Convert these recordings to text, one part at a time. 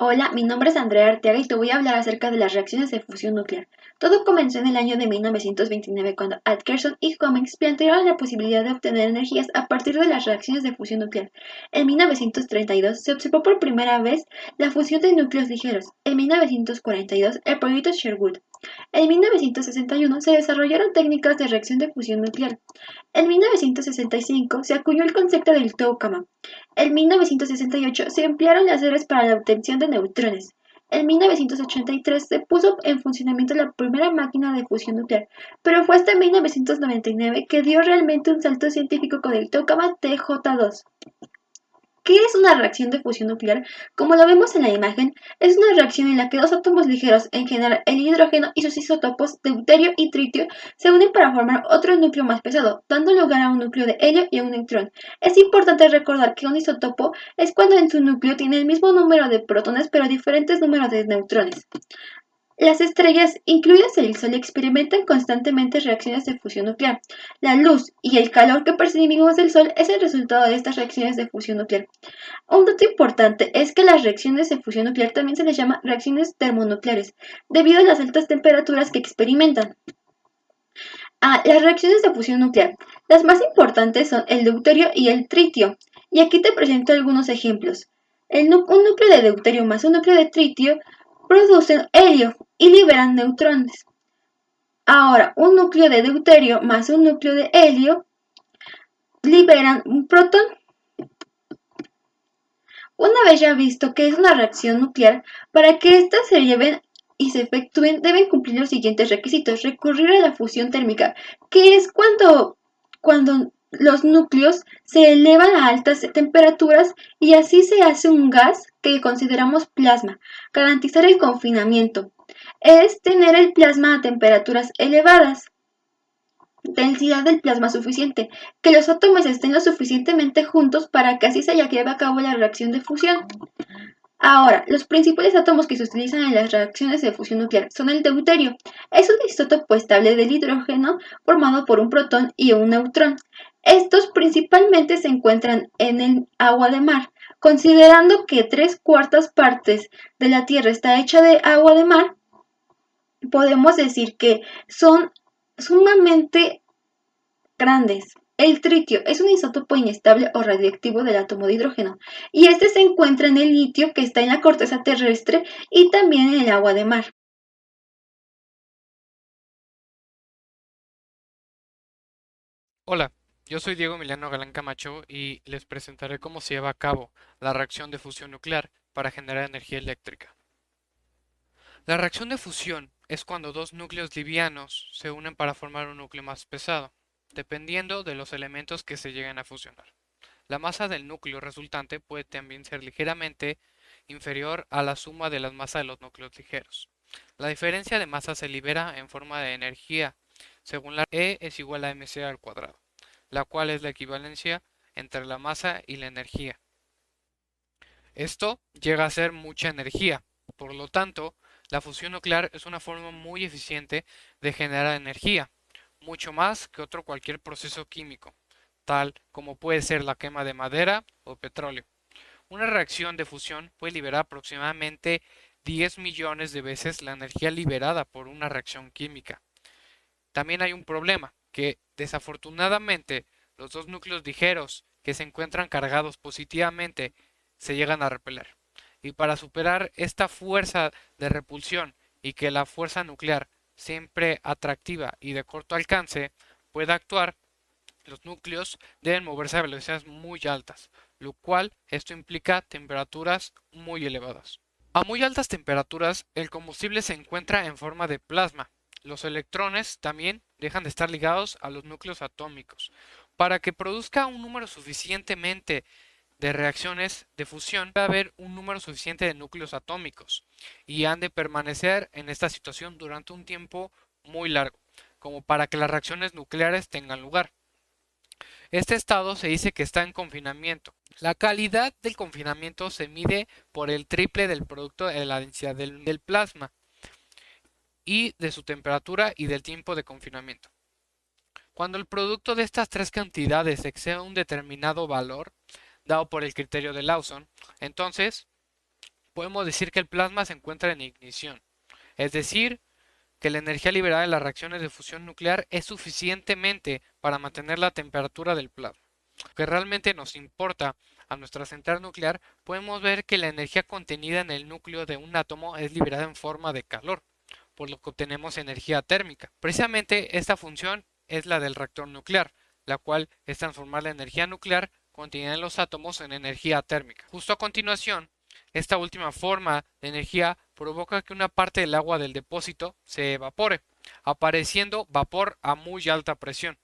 Hola, mi nombre es Andrea Arteaga y te voy a hablar acerca de las reacciones de fusión nuclear. Todo comenzó en el año de 1929 cuando Atkerson y Cummings plantearon la posibilidad de obtener energías a partir de las reacciones de fusión nuclear. En 1932 se observó por primera vez la fusión de núcleos ligeros. En 1942 el proyecto Sherwood. En 1961 se desarrollaron técnicas de reacción de fusión nuclear. En 1965 se acuñó el concepto del tokamak. En 1968 se emplearon láseres para la obtención de neutrones. En 1983 se puso en funcionamiento la primera máquina de fusión nuclear, pero fue hasta 1999 que dio realmente un salto científico con el tokamak TJ2. ¿Qué es una reacción de fusión nuclear? Como lo vemos en la imagen, es una reacción en la que dos átomos ligeros, en general el hidrógeno y sus isótopos deuterio y tritio, se unen para formar otro núcleo más pesado, dando lugar a un núcleo de helio y a un neutrón. Es importante recordar que un isótopo es cuando en su núcleo tiene el mismo número de protones pero diferentes números de neutrones. Las estrellas, incluidas el Sol, experimentan constantemente reacciones de fusión nuclear. La luz y el calor que percibimos del Sol es el resultado de estas reacciones de fusión nuclear. Un dato importante es que las reacciones de fusión nuclear también se les llama reacciones termonucleares, debido a las altas temperaturas que experimentan. Las reacciones de fusión nuclear. Las más importantes son el deuterio y el tritio, y aquí te presento algunos ejemplos. Un núcleo de deuterio más un núcleo de tritio producen helio y liberan neutrones. Ahora, un núcleo de deuterio más un núcleo de helio liberan un protón. Una vez ya visto que es una reacción nuclear, para que éstas se lleven y se efectúen deben cumplir los siguientes requisitos. Recurrir a la fusión térmica, que es cuando los núcleos se elevan a altas temperaturas y así se hace un gas que consideramos plasma. Garantizar el confinamiento es tener el plasma a temperaturas elevadas. Densidad del plasma suficiente, que los átomos estén lo suficientemente juntos para que así se lleve a cabo la reacción de fusión. Ahora, los principales átomos que se utilizan en las reacciones de fusión nuclear son el deuterio. Es un isótopo estable del hidrógeno formado por un protón y un neutrón. Estos principalmente se encuentran en el agua de mar. Considerando que 3/4 partes de la Tierra está hecha de agua de mar, podemos decir que son sumamente grandes. El tritio es un isótopo inestable o radioactivo del átomo de hidrógeno, y este se encuentra en el litio que está en la corteza terrestre y también en el agua de mar. Hola, yo soy Diego Emiliano Galán Camacho y les presentaré cómo se lleva a cabo la reacción de fusión nuclear para generar energía eléctrica. La reacción de fusión es cuando dos núcleos livianos se unen para formar un núcleo más pesado, dependiendo de los elementos que se lleguen a fusionar. La masa del núcleo resultante puede también ser ligeramente inferior a la suma de las masas de los núcleos ligeros. La diferencia de masa se libera en forma de energía, según la E es igual a mc al cuadrado, la cual es la equivalencia entre la masa y la energía. Esto llega a ser mucha energía. Por lo tanto, la fusión nuclear es una forma muy eficiente de generar energía, mucho más que otro cualquier proceso químico, tal como puede ser la quema de madera o petróleo. Una reacción de fusión puede liberar aproximadamente 10 millones de veces la energía liberada por una reacción química. También hay un problema, que desafortunadamente los dos núcleos ligeros que se encuentran cargados positivamente se llegan a repeler. Y para superar esta fuerza de repulsión y que la fuerza nuclear, siempre atractiva y de corto alcance, pueda actuar, los núcleos deben moverse a velocidades muy altas, lo cual esto implica temperaturas muy elevadas. A muy altas temperaturas, el combustible se encuentra en forma de plasma. Los electrones también dejan de estar ligados a los núcleos atómicos. Para que produzca un número suficientemente de reacciones de fusión, debe haber un número suficiente de núcleos atómicos y han de permanecer en esta situación durante un tiempo muy largo, como para que las reacciones nucleares tengan lugar. Este estado se dice que está en confinamiento. La calidad del confinamiento se mide por el triple del producto de la densidad del plasma y de su temperatura y del tiempo de confinamiento. Cuando el producto de estas tres cantidades excede un determinado valor, dado por el criterio de Lawson, entonces podemos decir que el plasma se encuentra en ignición, es decir, que la energía liberada de las reacciones de fusión nuclear es suficientemente para mantener la temperatura del plasma. Lo que realmente nos importa a nuestra central nuclear, podemos ver que la energía contenida en el núcleo de un átomo es liberada en forma de calor, por lo que obtenemos energía térmica. Precisamente esta función es la del reactor nuclear, la cual es transformar la energía nuclear contenida en los átomos en energía térmica. Justo a continuación, esta última forma de energía provoca que una parte del agua del depósito se evapore, apareciendo vapor a muy alta presión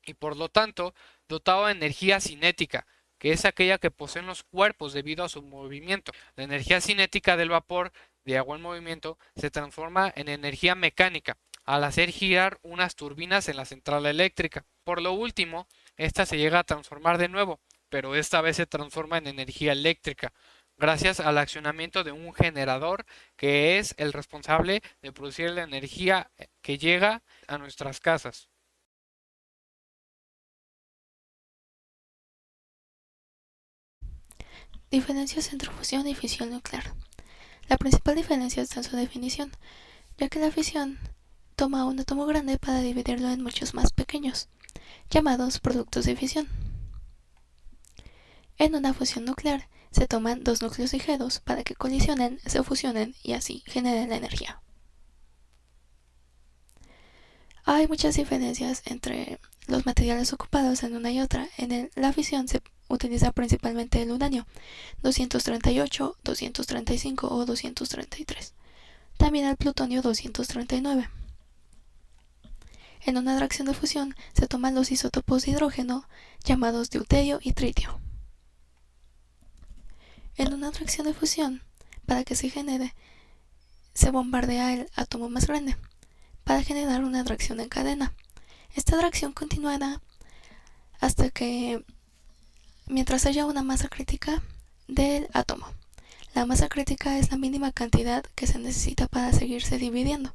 y por lo tanto dotado de energía cinética, que es aquella que poseen los cuerpos debido a su movimiento. La energía cinética del vapor de agua en movimiento se transforma en energía mecánica al hacer girar unas turbinas en la central eléctrica. Por lo último, esta se llega a transformar de nuevo, pero esta vez se transforma en energía eléctrica, gracias al accionamiento de un generador que es el responsable de producir la energía que llega a nuestras casas. Diferencias entre fusión y fisión nuclear. La principal diferencia está en su definición, ya que la fisión toma un átomo grande para dividirlo en muchos más pequeños, llamados productos de fisión. En una fusión nuclear se toman dos núcleos ligeros para que colisionen, se fusionen y así generen la energía. Hay muchas diferencias entre los materiales ocupados en una y otra. La fisión se utiliza principalmente el uranio 238, 235 o 233. También el plutonio 239. En una reacción de fusión se toman los isótopos de hidrógeno llamados deuterio y tritio. En una reacción de fusión, para que se genere, se bombardea el átomo más grande para generar una reacción en cadena. Esta reacción continuará hasta que mientras haya una masa crítica del átomo. La masa crítica es la mínima cantidad que se necesita para seguirse dividiendo.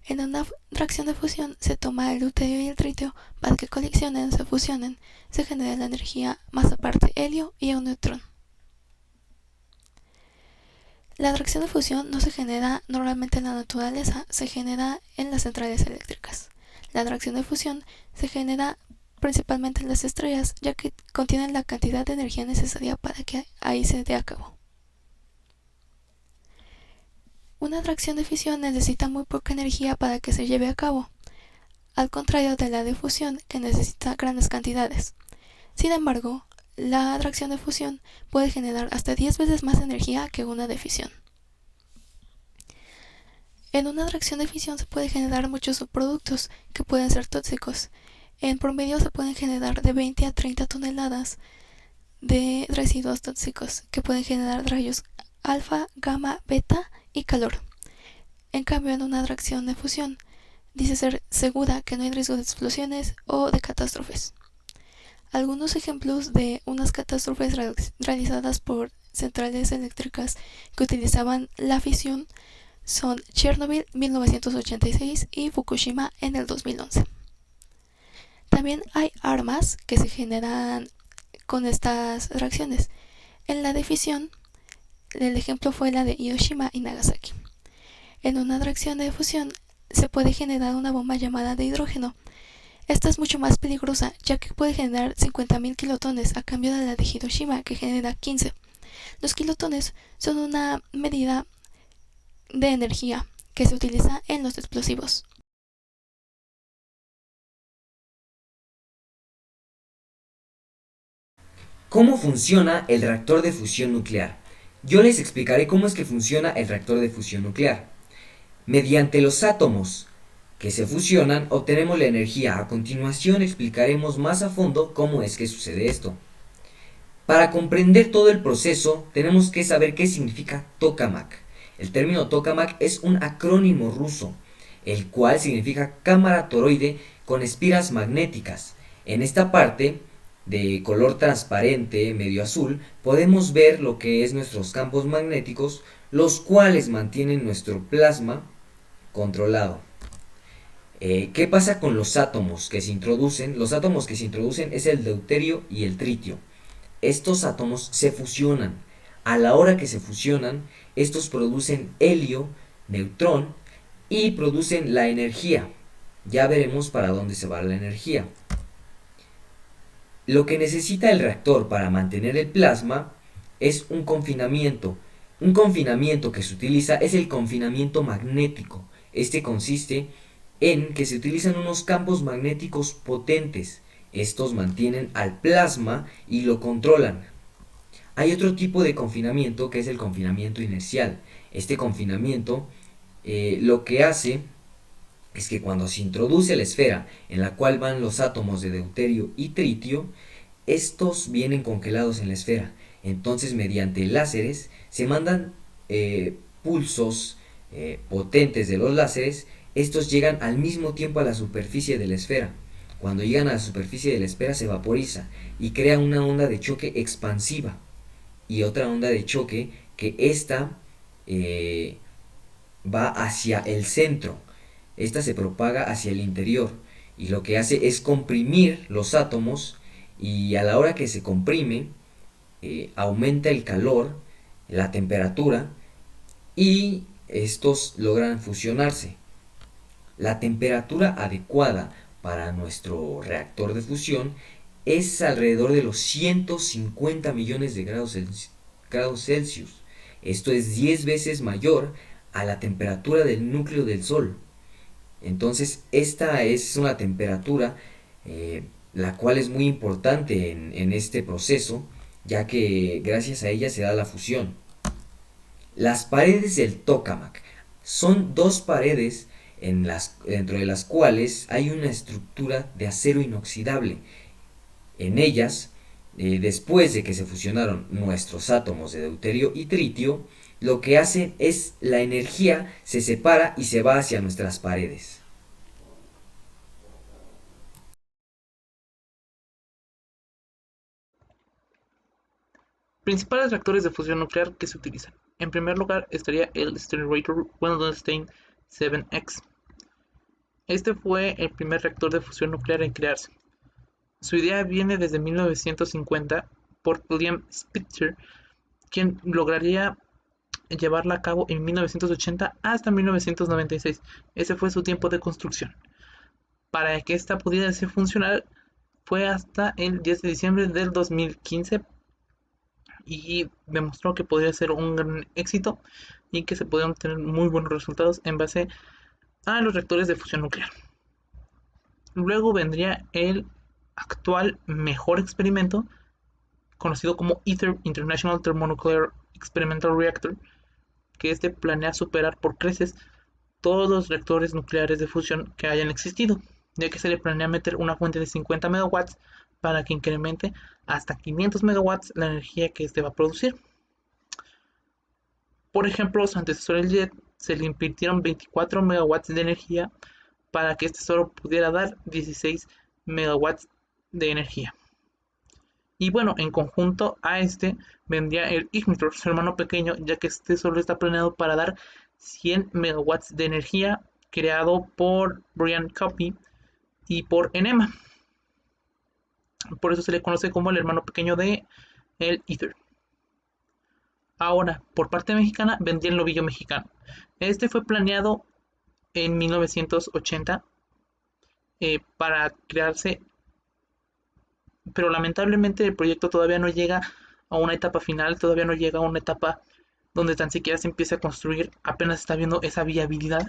En una reacción de fusión se toma el deuterio y el tritio para que colisionen, se fusionen, se genere la energía más aparte helio y un neutrón. La reacción de fusión no se genera normalmente en la naturaleza, se genera en las centrales eléctricas. La reacción de fusión se genera principalmente en las estrellas, ya que contienen la cantidad de energía necesaria para que ahí se dé a cabo. Una reacción de fisión necesita muy poca energía para que se lleve a cabo, al contrario de la de fusión, que necesita grandes cantidades. Sin embargo, la reacción de fusión puede generar hasta 10 veces más energía que una de fisión. En una reacción de fisión se puede generar muchos subproductos que pueden ser tóxicos. En promedio se pueden generar de 20 a 30 toneladas de residuos tóxicos que pueden generar rayos alfa, gamma, beta y calor. En cambio, en una reacción de fusión dice ser segura, que no hay riesgo de explosiones o de catástrofes. Algunos ejemplos de unas catástrofes realizadas por centrales eléctricas que utilizaban la fisión son Chernobyl 1986 y Fukushima en el 2011. También hay armas que se generan con estas reacciones. En la de fisión, el ejemplo fue la de Hiroshima y Nagasaki. En una reacción de fusión se puede generar una bomba llamada de hidrógeno. Esta es mucho más peligrosa, ya que puede generar 50.000 kilotones a cambio de la de Hiroshima, que genera 15. Los kilotones son una medida de energía que se utiliza en los explosivos. ¿Cómo funciona el reactor de fusión nuclear? Yo les explicaré cómo es que funciona el reactor de fusión nuclear. Mediante los átomos que se fusionan obtenemos la energía. A continuación explicaremos más a fondo cómo es que sucede esto. Para comprender todo el proceso tenemos que saber qué significa tokamak. El término tokamak es un acrónimo ruso, el cual significa cámara toroide con espiras magnéticas. En esta parte, de color transparente, medio azul, podemos ver lo que es nuestros campos magnéticos, los cuales mantienen nuestro plasma controlado. ¿Qué pasa con los átomos que se introducen? Los átomos que se introducen es el deuterio y el tritio. Estos átomos se fusionan. A la hora que se fusionan, estos producen helio, neutrón y producen la energía. Ya veremos para dónde se va la energía. Lo que necesita el reactor para mantener el plasma es un confinamiento. Un confinamiento que se utiliza es el confinamiento magnético. Este consiste en que se utilizan unos campos magnéticos potentes. Estos mantienen al plasma y lo controlan. Hay otro tipo de confinamiento que es el confinamiento inercial. Este confinamiento lo que hace es que cuando se introduce la esfera en la cual van los átomos de deuterio y tritio, estos vienen congelados en la esfera. Entonces, mediante láseres se mandan pulsos potentes de los láseres. Estos llegan al mismo tiempo a la superficie de la esfera. Cuando llegan a la superficie de la esfera se vaporiza y crea una onda de choque expansiva y otra onda de choque que esta va hacia el centro. Esta se propaga hacia el interior y lo que hace es comprimir los átomos, y a la hora que se comprime aumenta el calor, la temperatura, y estos logran fusionarse. La temperatura adecuada para nuestro reactor de fusión es alrededor de los 150 millones de grados Celsius. Esto es 10 veces mayor a la temperatura del núcleo del Sol. Entonces esta es una temperatura la cual es muy importante en este proceso, ya que gracias a ella se da la fusión. Las paredes del tokamak son dos paredes dentro de las cuales hay una estructura de acero inoxidable. En ellas, después de que se fusionaron nuestros átomos de deuterio y tritio, lo que hacen es la energía se separa y se va hacia nuestras paredes. Principales reactores de fusión nuclear que se utilizan. En primer lugar estaría el Stellarator Wendelstein 7X. Este fue el primer reactor de fusión nuclear en crearse. Su idea viene desde 1950 por William Spitzer, quien lograría llevarla a cabo en 1980 hasta 1996. Ese fue su tiempo de construcción. Para que esta pudiera ser funcional fue hasta el 10 de diciembre del 2015 y demostró que podría ser un gran éxito y que se podían obtener muy buenos resultados en base a los reactores de fusión nuclear. Luego vendría el actual mejor experimento, conocido como ITER, International Thermonuclear Experimental Reactor, que este planea superar por creces todos los reactores nucleares de fusión que hayan existido, ya que se le planea meter una fuente de 50 megawatts para que incremente hasta 500 megawatts la energía que este va a producir. Por ejemplo, su antecesor el JET se le invirtieron 24 megawatts de energía para que este solo pudiera dar 16 megawatts de energía. Y bueno, en conjunto a este vendría el Ignitor, su hermano pequeño, ya que este solo está planeado para dar 100 megawatts de energía, creado por Brian Coffey y por Enema. Por eso se le conoce como el hermano pequeño de el ITER. Ahora, por parte mexicana, vendría el novillo mexicano. Este fue planeado en 1980 para crearse, pero lamentablemente el proyecto todavía no llega a una etapa final, todavía no llega a una etapa donde tan siquiera se empiece a construir, apenas está viendo esa viabilidad.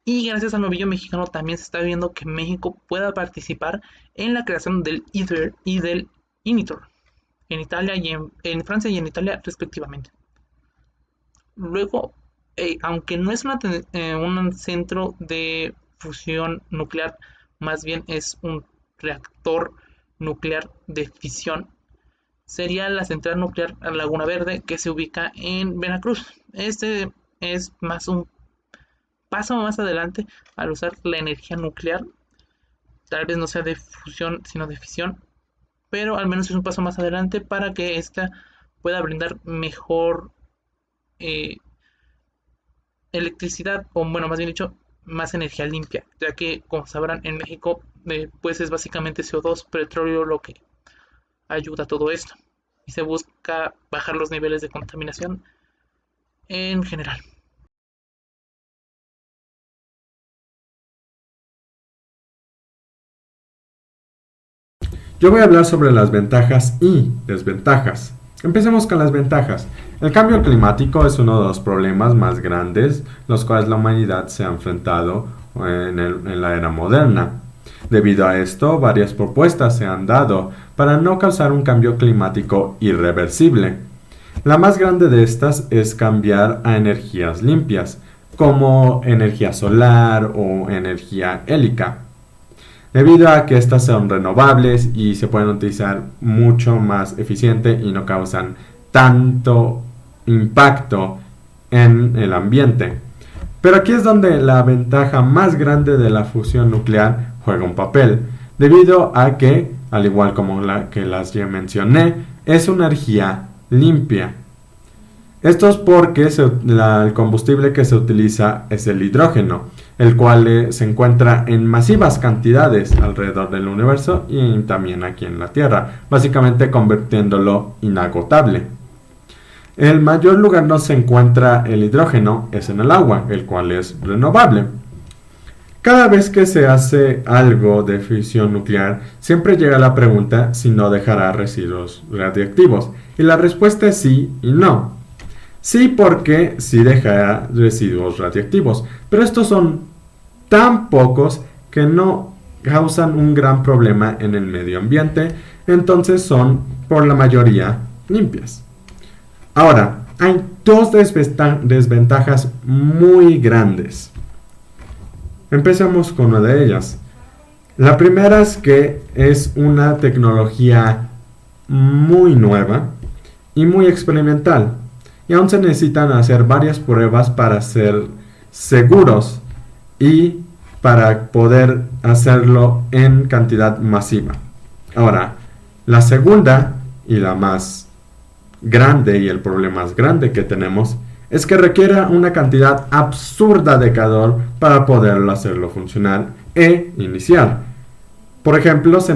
Y gracias al novillo mexicano también se está viendo que México pueda participar en la creación del ITER y del Ignitor en Italia y en Francia y en Italia respectivamente. Luego, aunque no es un centro de fusión nuclear, más bien es un reactor nuclear de fisión, sería la central nuclear Laguna Verde, que se ubica en Veracruz. Este es más un paso más adelante al usar la energía nuclear, tal vez no sea de fusión sino de fisión, pero al menos es un paso más adelante para que ésta pueda brindar mejor electricidad, o bueno, más bien dicho, más energía limpia, ya que como sabrán en México pues es básicamente CO2, petróleo, lo que ayuda a todo esto. y se busca bajar los niveles de contaminación en general. Yo voy a hablar sobre las ventajas y desventajas. Empecemos con las ventajas. El cambio climático es uno de los problemas más grandes los cuales la humanidad se ha enfrentado en la era moderna. Debido a esto, varias propuestas se han dado para no causar un cambio climático irreversible. La más grande de estas es cambiar a energías limpias, como energía solar o energía eólica, debido a que estas son renovables y se pueden utilizar mucho más eficiente y no causan tanto impacto en el ambiente. Pero aquí es donde la ventaja más grande de la fusión nuclear juega un papel, debido a que, al igual como la que las ya mencioné, es una energía limpia. Esto es porque el combustible que se utiliza es el hidrógeno, el cual se encuentra en masivas cantidades alrededor del universo y también aquí en la Tierra, básicamente convirtiéndolo inagotable. El mayor lugar donde se encuentra el hidrógeno es en el agua, el cual es renovable. Cada vez que se hace algo de fisión nuclear, siempre llega la pregunta si no dejará residuos radiactivos, y la respuesta es sí y no. Sí, porque sí dejará residuos radiactivos, pero estos son tan pocos que no causan un gran problema en el medio ambiente, entonces son por la mayoría limpias. Ahora, hay dos desventajas muy grandes. Empecemos con una de ellas. La primera es que es una tecnología muy nueva y muy experimental, y aún se necesitan hacer varias pruebas para ser seguros y para poder hacerlo en cantidad masiva. Ahora, la segunda y la más grande y el problema más grande que tenemos es que requiere una cantidad absurda de calor para poderlo hacerlo funcionar e iniciar. Por ejemplo, se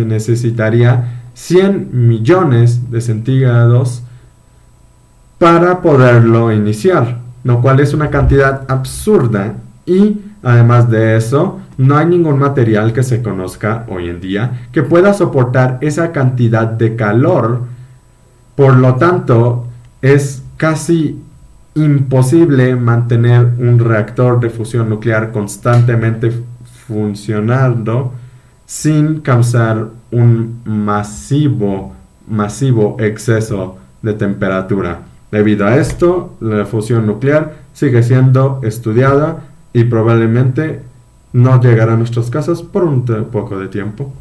necesitaría 100 millones de centígrados para poderlo iniciar, lo cual es una cantidad absurda, y además de eso, no hay ningún material que se conozca hoy en día que pueda soportar esa cantidad de calor. Por lo tanto, es casi imposible mantener un reactor de fusión nuclear constantemente funcionando sin causar un masivo exceso de temperatura. Debido a esto, la fusión nuclear sigue siendo estudiada y probablemente no llegará a nuestras casas por un poco de tiempo.